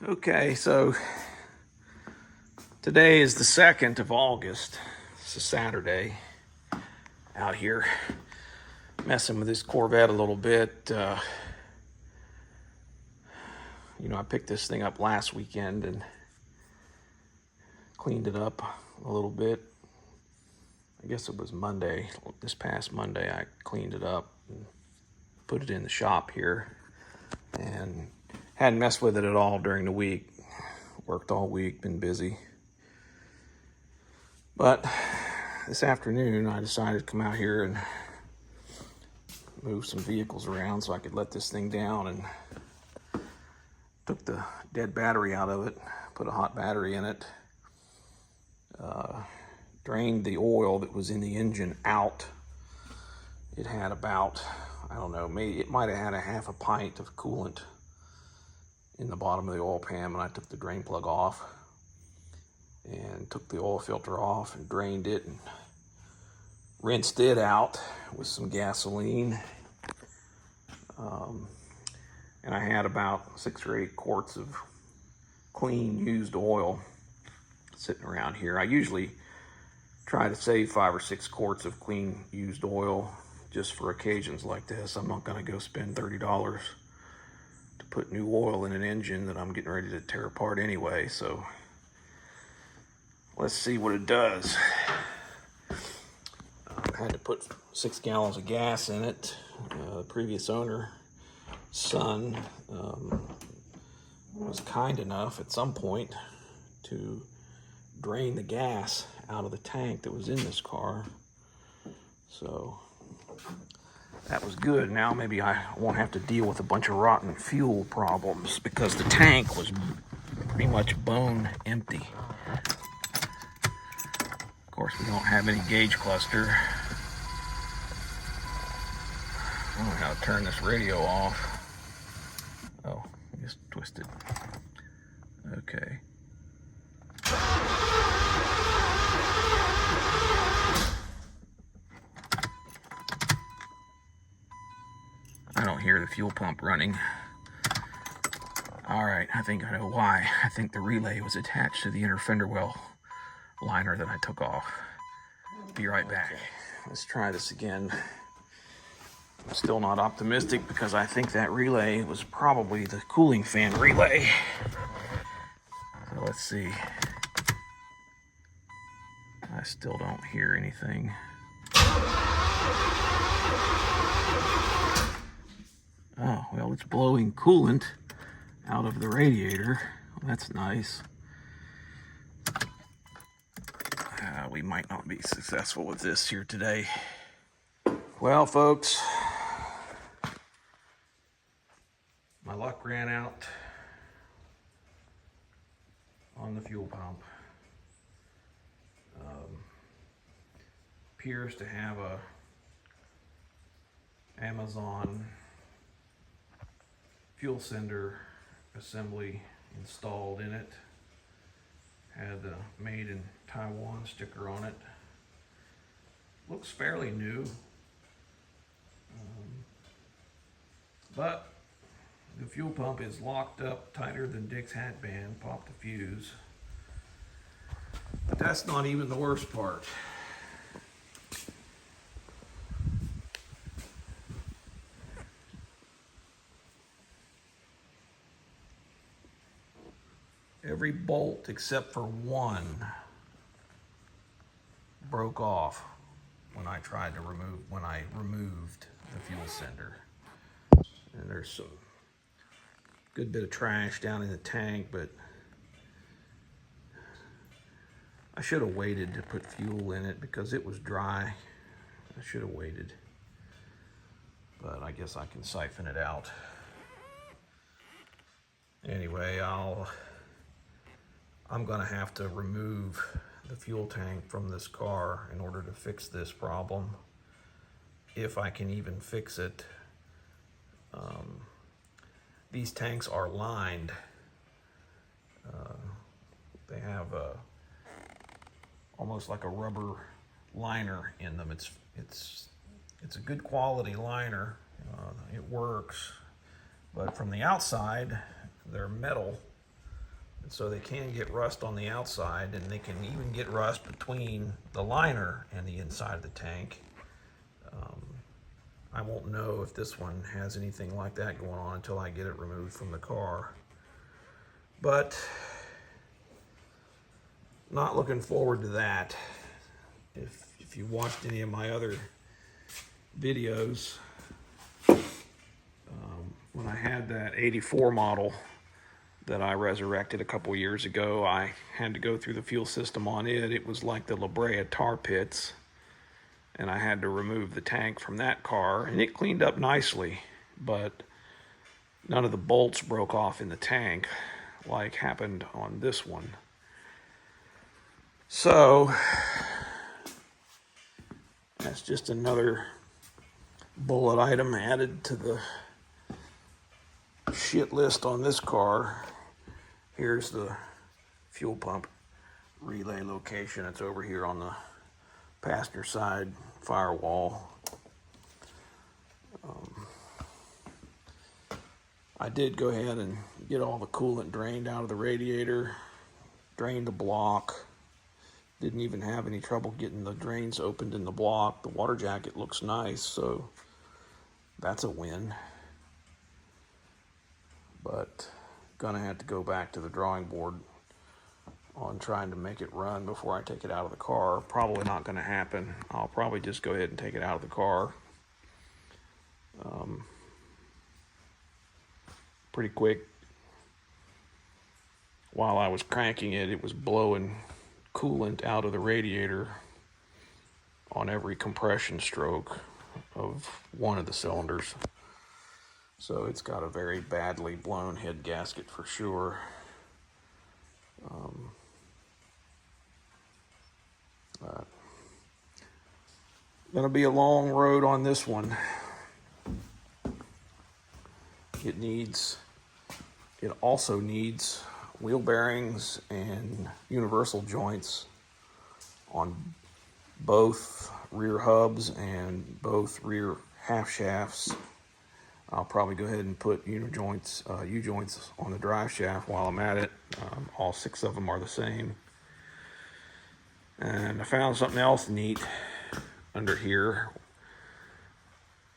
Okay, so today is the 2nd of August. It's a Saturday. Out here messing with this Corvette a little bit. I picked this thing up last weekend and cleaned it up a little bit. I guess it was Monday. This past Monday, I cleaned it up and put it in the shop here. And hadn't messed with it at all during the week. Worked all week, been busy. But this afternoon, I decided to come out here and move some vehicles around so I could let this thing down, and took the dead battery out of it, put a hot battery in it, drained the oil that was in the engine out. It had about, I don't know, maybe it might have had a half a pint of coolant in the bottom of the oil pan, and I took the drain plug off and took the oil filter off and drained it and rinsed it out with some gasoline. And I had about 6 or 8 quarts of clean used oil sitting around here. I usually try to save 5 or 6 quarts of clean used oil just for occasions like this. I'm not going to go spend $30 to put new oil in an engine that I'm getting ready to tear apart anyway. So let's see what it does. I had to put 6 gallons of gas in it. The previous owner's son was kind enough at some point to drain the gas out of the tank that was in this car. So that was good. Now maybe I won't have to deal with a bunch of rotten fuel problems, because the tank was pretty much bone empty. Of course, we don't have any gauge cluster. I don't know how to turn this radio off. Oh, I just twisted. Okay. I don't hear the fuel pump running. All right, I think I know why. I think the relay was attached to the inner fender well liner that I took off. Be right back. Let's try this again. I'm still not optimistic, because I think that relay was probably the cooling fan relay. So let's see. I still don't hear anything. Oh, well, it's blowing coolant out of the radiator. Well, that's nice. We might not be successful with this here today. Well, folks, my luck ran out on the fuel pump. Appears to have a Amazon fuel sender assembly installed in it. Had the made in Taiwan sticker on it. Looks fairly new. But the fuel pump is locked up tighter than Dick's hat band. Popped the fuse. But that's not even the worst part. Every bolt except for one broke off when I removed the fuel sender. And there's some good bit of trash down in the tank, but I should have waited to put fuel in it because it was dry. I should have waited, but I guess I can siphon it out. Anyway, I'm gonna have to remove the fuel tank from this car in order to fix this problem, if I can even fix it. These tanks are lined. They have almost like a rubber liner in them. It's a good quality liner. It works, but from the outside, they're metal, So they can get rust on the outside, and they can even get rust between the liner and the inside of the tank. I won't know if this one has anything like that going on until I get it removed from the car. But not looking forward to that. If you watched any of my other videos, when I had that 84 model that I resurrected a couple years ago, I had to go through the fuel system on it. It was like the La Brea tar pits, and I had to remove the tank from that car, and it cleaned up nicely, but none of the bolts broke off in the tank like happened on this one. So that's just another bullet item added to the shit list on this car. Here's the fuel pump relay location. It's over here on the passenger side firewall. I did go ahead and get all the coolant drained out of the radiator, drained the block. Didn't even have any trouble getting the drains opened in the block. The water jacket looks nice, so that's a win. But gonna have to go back to the drawing board on trying to make it run before I take it out of the car. Probably not gonna happen. I'll probably just go ahead and take it out of the car. Pretty quick. While I was cranking it, it was blowing coolant out of the radiator on every compression stroke of one of the cylinders. So it's got a very badly blown head gasket for sure. Gonna be a long road on this one. It also needs wheel bearings and universal joints on both rear hubs and both rear half shafts. I'll probably go ahead and put U-joints on the drive shaft while I'm at it. All 6 of them are the same. And I found something else neat under here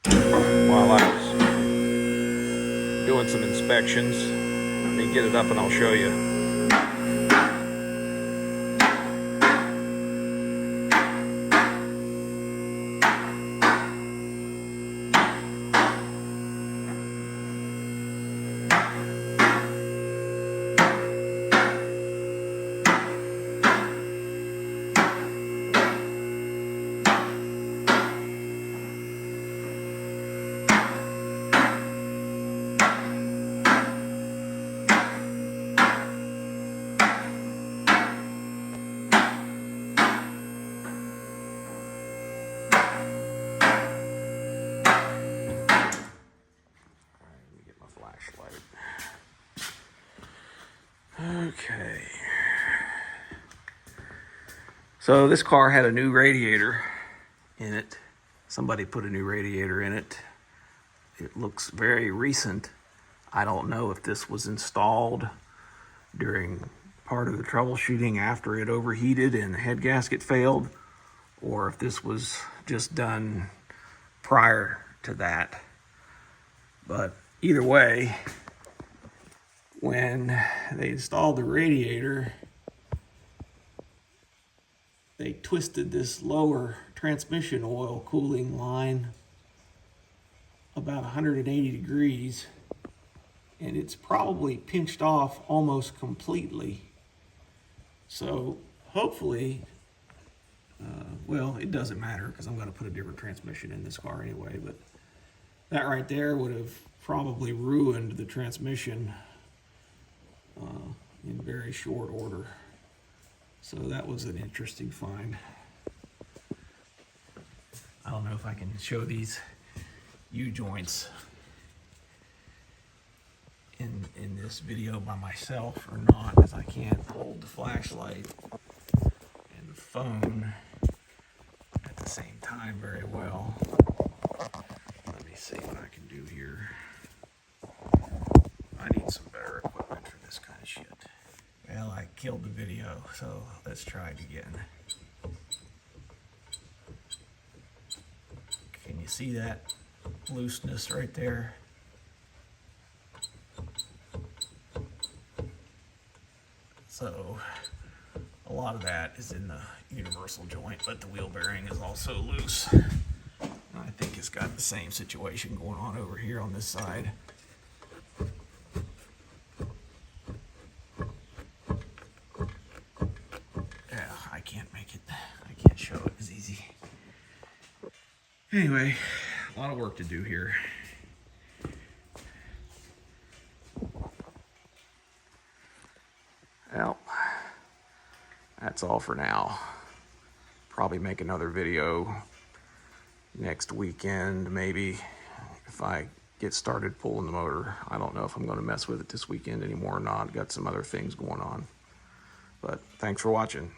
while I was doing some inspections. Let me get it up and I'll show you. Okay. So this car had a new radiator in it. Somebody put a new radiator in it. It looks very recent. I don't know if this was installed during part of the troubleshooting after it overheated and the head gasket failed, or if this was just done prior to that. But either way, when they installed the radiator, they twisted this lower transmission oil cooling line about 180 degrees, and it's probably pinched off almost completely. So hopefully, well, it doesn't matter because I'm going to put a different transmission in this car anyway, but that right there would have probably ruined the transmission in very short order. So that was an interesting find. I don't know if I can show these U-joints in this video by myself or not, because I can't hold the flashlight and the phone at the same time very well. Let me see what I can do here. I need some better equipment for this kind of shit. killed the video, so let's try it again. Can you see that looseness right there? So a lot of that is in the universal joint, but the wheel bearing is also loose. I think it's got the same situation going on over here on this side. Yeah, I can't show it as easy. Anyway, a lot of work to do here. Well, that's all for now. Probably make another video next weekend, maybe, if I get started pulling the motor. I don't know if I'm going to mess with it this weekend anymore or not. Got some other things going on. But thanks for watching.